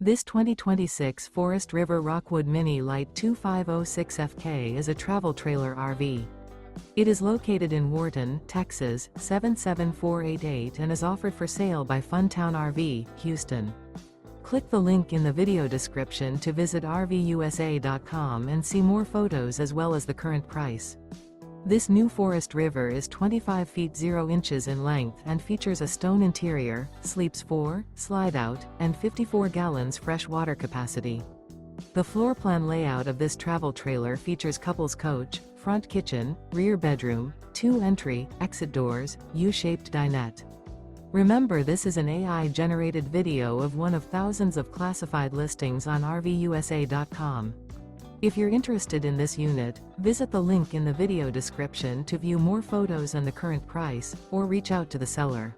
This 2026 Forest River Rockwood Mini Lite 2506FK is a travel trailer RV. It is located in Wharton, Texas, 77488 and is offered for sale by Funtown RV, Houston. Click the link in the video description to visit RVUSA.com and see more photos as well as the current price. This new Forest River is 25 feet 0 inches in length and features a stone interior, sleeps 4, slide-out, and 54 gallons fresh water capacity. The floor plan layout of this travel trailer features couples coach, front kitchen, rear bedroom, 2 entry, exit doors, U-shaped dinette. Remember, this is an AI-generated video of one of thousands of classified listings on RVUSA.com. If you're interested in this unit, visit the link in the video description to view more photos and the current price, or reach out to the seller.